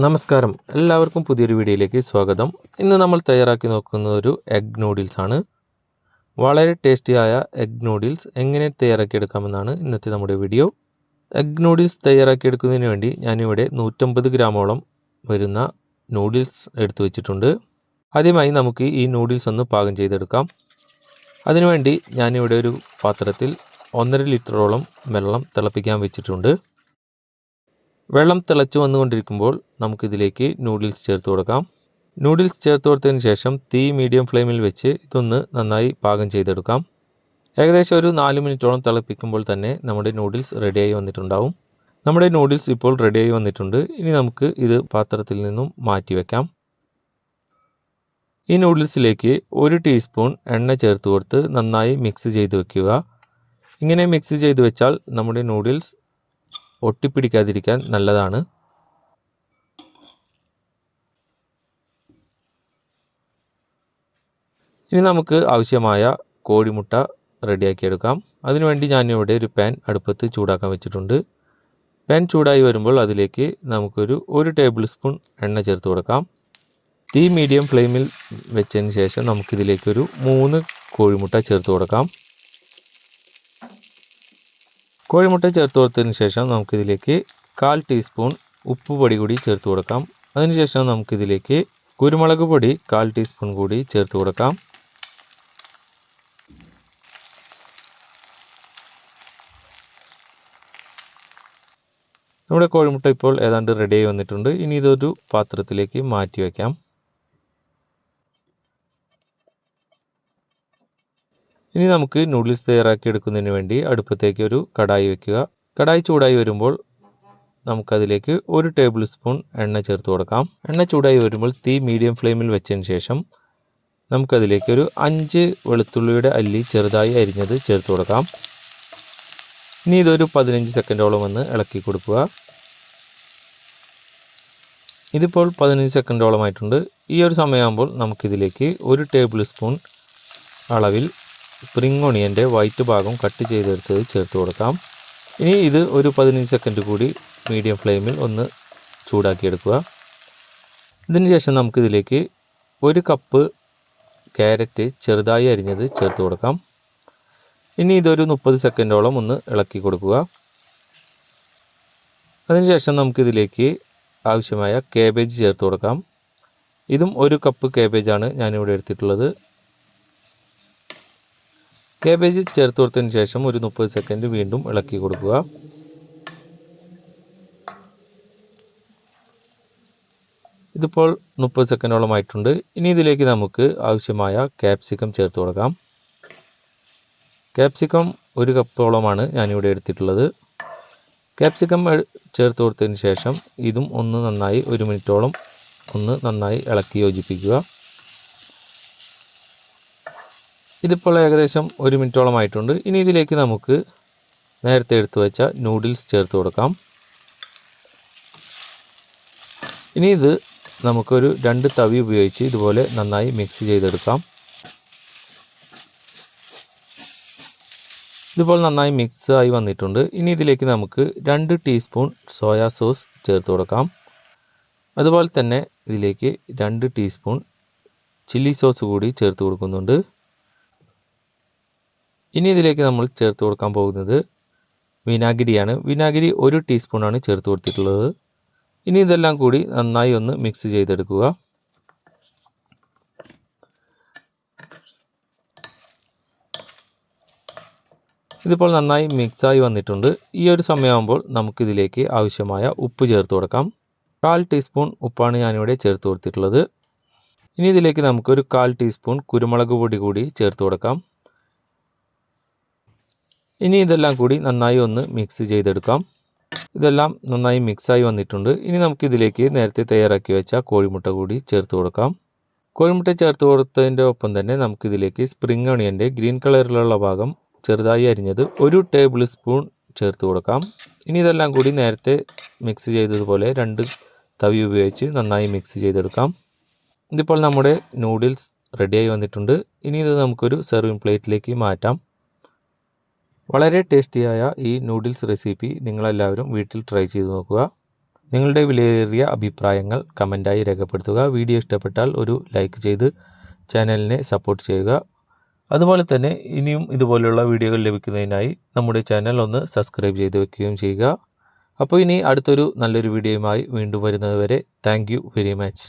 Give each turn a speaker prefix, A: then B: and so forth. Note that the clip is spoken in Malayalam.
A: നമസ്കാരം, എല്ലാവർക്കും പുതിയൊരു വീഡിയോയിലേക്ക് സ്വാഗതം. ഇന്ന് നമ്മൾ തയ്യാറാക്കി നോക്കുന്നത് ഒരു എഗ് നൂഡിൽസ് ആണ്. വളരെ ടേസ്റ്റിയായ എഗ് നൂഡിൽസ് എങ്ങനെ തയ്യാറാക്കിയെടുക്കാമെന്നാണ് ഇന്നത്തെ നമ്മുടെ വീഡിയോ. എഗ് നൂഡിൽസ് തയ്യാറാക്കിയെടുക്കുന്നതിന് വേണ്ടി ഞാനിവിടെ 150 ഗ്രാമോളം വരുന്ന നൂഡിൽസ് എടുത്തു വച്ചിട്ടുണ്ട്. ആദ്യമായി നമുക്ക് ഈ നൂഡിൽസ് ഒന്ന് പാകം ചെയ്തെടുക്കാം. അതിനുവേണ്ടി ഞാനിവിടെ ഒരു പാത്രത്തിൽ 1.5 ലിറ്ററോളം വെള്ളം തിളപ്പിക്കാൻ വെച്ചിട്ടുണ്ട്. വെള്ളം തിളച്ച് വന്നുകൊണ്ടിരിക്കുമ്പോൾ നമുക്കിതിലേക്ക് നൂഡിൽസ് ചേർത്ത് കൊടുക്കാം. നൂഡിൽസ് ചേർത്ത് കൊടുത്തതിന് ശേഷം തീ മീഡിയം ഫ്ലെയിമിൽ വെച്ച് ഇതൊന്ന് നന്നായി പാകം ചെയ്തെടുക്കാം. ഏകദേശം ഒരു 4 മിനിറ്റോളം തിളപ്പിക്കുമ്പോൾ തന്നെ നമ്മുടെ നൂഡിൽസ് റെഡിയായി വന്നിട്ടുണ്ടാവും. നമ്മുടെ നൂഡിൽസ് ഇപ്പോൾ റെഡിയായി വന്നിട്ടുണ്ട്. ഇനി നമുക്ക് ഇത് പാത്രത്തിൽ നിന്നും മാറ്റി വയ്ക്കാം. ഈ നൂഡിൽസിലേക്ക് 1 ടീസ്പൂൺ എണ്ണ ചേർത്ത് കൊടുത്ത് നന്നായി മിക്സ് ചെയ്ത് വെക്കുക. ഇങ്ങനെ മിക്സ് ചെയ്ത് വെച്ചാൽ നമ്മുടെ നൂഡിൽസ് ഒട്ടിപ്പിടിക്കാതിരിക്കാൻ നല്ലതാണ്. ഇനി നമുക്ക് ആവശ്യമായ കോഴിമുട്ട റെഡിയാക്കിയെടുക്കാം. അതിനുവേണ്ടി ഞാനിവിടെ ഒരു പാൻ അടുപ്പത്ത് ചൂടാക്കാൻ വെച്ചിട്ടുണ്ട്. പാൻ ചൂടായി വരുമ്പോൾ അതിലേക്ക് നമുക്കൊരു 1 ടേബിൾ സ്പൂൺ എണ്ണ ചേർത്ത് കൊടുക്കാം. തീ മീഡിയം ഫ്ലെയിമിൽ വെച്ചതിന് ശേഷം നമുക്കിതിലേക്കൊരു 3 കോഴിമുട്ട ചേർത്ത് കൊടുക്കാം. കോഴിമുട്ട ചേർത്ത് കൊടുത്തതിന് ശേഷം നമുക്കിതിലേക്ക് 1/4 ടീസ്പൂൺ ഉപ്പ് പൊടി കൂടി ചേർത്ത് കൊടുക്കാം. അതിനുശേഷം നമുക്കിതിലേക്ക് കുരുമുളക് പൊടി 1/4 ടീസ്പൂൺ കൂടി ചേർത്ത് കൊടുക്കാം. നമ്മുടെ കോഴിമുട്ട ഇപ്പോൾ ഏതാണ്ട് റെഡിയായി വന്നിട്ടുണ്ട്. ഇനി ഇതൊരു പാത്രത്തിലേക്ക് മാറ്റി വയ്ക്കാം. ഇനി നമുക്ക് നൂഡിൽസ് തയ്യാറാക്കി എടുക്കുന്നതിന് വേണ്ടി അടുപ്പത്തേക്ക് ഒരു കടായി വയ്ക്കുക. കടായി ചൂടായി വരുമ്പോൾ നമുക്കതിലേക്ക് 1 ടേബിൾ സ്പൂൺ എണ്ണ ചേർത്ത് കൊടുക്കാം. എണ്ണ ചൂടായി വരുമ്പോൾ തീ മീഡിയം ഫ്ലെയിമിൽ വെച്ചതിന് ശേഷം നമുക്കതിലേക്ക് ഒരു 5 വെളുത്തുള്ളിയുടെ അല്ലി ചെറുതായി അരിഞ്ഞത് ചേർത്ത് കൊടുക്കാം. ഇനി ഇതൊരു 15 സെക്കൻഡോളം ഒന്ന് ഇളക്കി കൊടുക്കുക. ഇതിപ്പോൾ 15 സെക്കൻഡോളമായിട്ടുണ്ട്. ഈ ഒരു സമയമാകുമ്പോൾ നമുക്കിതിലേക്ക് 1 ടേബിൾ സ്പൂൺ അളവിൽ സ്പ്രിംഗ് ഒണിയൻ്റെ വൈറ്റ് ഭാഗം കട്ട് ചെയ്തെടുത്തത് ചേർത്ത് കൊടുക്കാം. ഇനി ഇത് ഒരു 15 സെക്കൻഡ് കൂടി മീഡിയം ഫ്ലെയിമിൽ ഒന്ന് ചൂടാക്കിയെടുക്കുക. ഇതിന് ശേഷം നമുക്കിതിലേക്ക് 1 കപ്പ് ക്യാരറ്റ് ചെറുതായി അരിഞ്ഞത് ചേർത്ത് കൊടുക്കാം. ഇനി ഇതൊരു 30 സെക്കൻഡോളം ഒന്ന് ഇളക്കി കൊടുക്കുക. അതിനുശേഷം നമുക്കിതിലേക്ക് ആവശ്യമായ കാബേജ് ചേർത്ത് കൊടുക്കാം. ഇതും 1 കപ്പ് കാബേജാണ് ഞാനിവിടെ എടുത്തിട്ടുള്ളത്. കാബേജ് ചേർത്ത് കൊടുത്തതിന് ശേഷം ഒരു 30 സെക്കൻഡ് വീണ്ടും ഇളക്കി കൊടുക്കുക. ഇതിപ്പോൾ 30 സെക്കൻഡോളം ആയിട്ടുണ്ട്. ഇനി ഇതിലേക്ക് നമുക്ക് ആവശ്യമായ ക്യാപ്സിക്കം ചേർത്ത് കൊടുക്കാം. ക്യാപ്സിക്കം 1 കപ്പോളമാണ് ഞാനിവിടെ എടുത്തിട്ടുള്ളത്. ക്യാപ്സിക്കം ചേർത്ത് കൊടുത്തതിന് ശേഷം ഇതും ഒന്ന് നന്നായി 1 മിനിറ്റോളം ഒന്ന് നന്നായി ഇളക്കി യോജിപ്പിക്കുക. ഇതിപ്പോൾ ഏകദേശം 1 മിനിറ്റോളം ആയിട്ടുണ്ട്. ഇനി ഇതിലേക്ക് നമുക്ക് നേരത്തെ എടുത്തു വെച്ച നൂഡിൽസ് ചേർത്ത് കൊടുക്കാം. ഇനി ഇത് നമുക്കൊരു 2 തവി ഉപയോഗിച്ച് ഇതുപോലെ നന്നായി മിക്സ് ചെയ്തെടുക്കാം. ഇതിപ്പോൾ നന്നായി മിക്സ് ആയി വന്നിട്ടുണ്ട്. ഇനി ഇതിലേക്ക് നമുക്ക് 2 ടീസ്പൂൺ സോയാ സോസ് ചേർത്ത് കൊടുക്കാം. അതുപോലെ തന്നെ ഇതിലേക്ക് 2 ടീസ്പൂൺ ചില്ലി സോസ് കൂടി ചേർത്ത് കൊടുക്കുന്നുണ്ട്. ഇനി ഇതിലേക്ക് നമ്മൾ ചേർത്ത് കൊടുക്കാൻ പോകുന്നത് വിനാഗിരിയാണ്. വിനാഗിരി 1 ടീസ്പൂണാണ് ചേർത്ത് കൊടുത്തിട്ടുള്ളത്. ഇനി ഇതെല്ലാം കൂടി നന്നായി ഒന്ന് മിക്സ് ചെയ്തെടുക്കുക. ഇതിപ്പോൾ നന്നായി മിക്സായി വന്നിട്ടുണ്ട്. ഈ ഒരു സമയമാകുമ്പോൾ നമുക്കിതിലേക്ക് ആവശ്യമായ ഉപ്പ് ചേർത്ത് കൊടുക്കാം. 1/4 ടീസ്പൂൺ ഉപ്പാണ് ഞാനിവിടെ ചേർത്ത് കൊടുത്തിട്ടുള്ളത്. ഇനി ഇതിലേക്ക് നമുക്കൊരു 1/4 ടീസ്പൂൺ കുരുമുളക് പൊടി കൂടി ചേർത്ത് കൊടുക്കാം. ഇനി ഇതെല്ലാം കൂടി നന്നായി ഒന്ന് മിക്സ് ചെയ്തെടുക്കാം. ഇതെല്ലാം നന്നായി മിക്സായി വന്നിട്ടുണ്ട്. ഇനി നമുക്കിതിലേക്ക് നേരത്തെ തയ്യാറാക്കി വെച്ച കോഴിമുട്ട കൂടി ചേർത്ത് കൊടുക്കാം. കോഴിമുട്ട ചേർത്ത് കൊടുത്തതിൻ്റെ ഒപ്പം തന്നെ നമുക്കിതിലേക്ക് സ്പ്രിംഗ് ഒണിയൻ്റെ ഗ്രീൻ കളറിലുള്ള ഭാഗം ചെറുതായി അരിഞ്ഞത് 1 ടേബിൾ സ്പൂൺ ചേർത്ത് കൊടുക്കാം. ഇനി ഇതെല്ലാം കൂടി നേരത്തെ മിക്സ് ചെയ്തതുപോലെ 2 തവി ഉപയോഗിച്ച് നന്നായി മിക്സ് ചെയ്തെടുക്കാം. ഇതിപ്പോൾ നമ്മുടെ നൂഡിൽസ് റെഡിയായി വന്നിട്ടുണ്ട്. ഇനി ഇത് നമുക്കൊരു സെർവിങ് പ്ലേറ്റിലേക്ക് മാറ്റാം. വളരെ ടേസ്റ്റിയായ ഈ നൂഡിൽസ് റെസിപ്പി നിങ്ങളെല്ലാവരും വീട്ടിൽ ട്രൈ ചെയ്ത് നോക്കുക. നിങ്ങളുടെ വിലയേറിയ അഭിപ്രായങ്ങൾ കമൻറ്റായി രേഖപ്പെടുത്തുക. വീഡിയോ ഇഷ്ടപ്പെട്ടാൽ ഒരു ലൈക്ക് ചെയ്ത് ചാനലിനെ സപ്പോർട്ട് ചെയ്യുക. അതുപോലെ തന്നെ ഇനിയും ഇതുപോലെയുള്ള വീഡിയോകൾ ലഭിക്കുന്നതിനായി നമ്മുടെ ചാനൽ ഒന്ന് സബ്സ്ക്രൈബ് ചെയ്ത് വെക്കുകയും ചെയ്യുക. അപ്പോൾ ഇനി അടുത്തൊരു നല്ലൊരു വീഡിയോയുമായി വീണ്ടും വരുന്നതുവരെ താങ്ക് യു വെരി മച്ച്.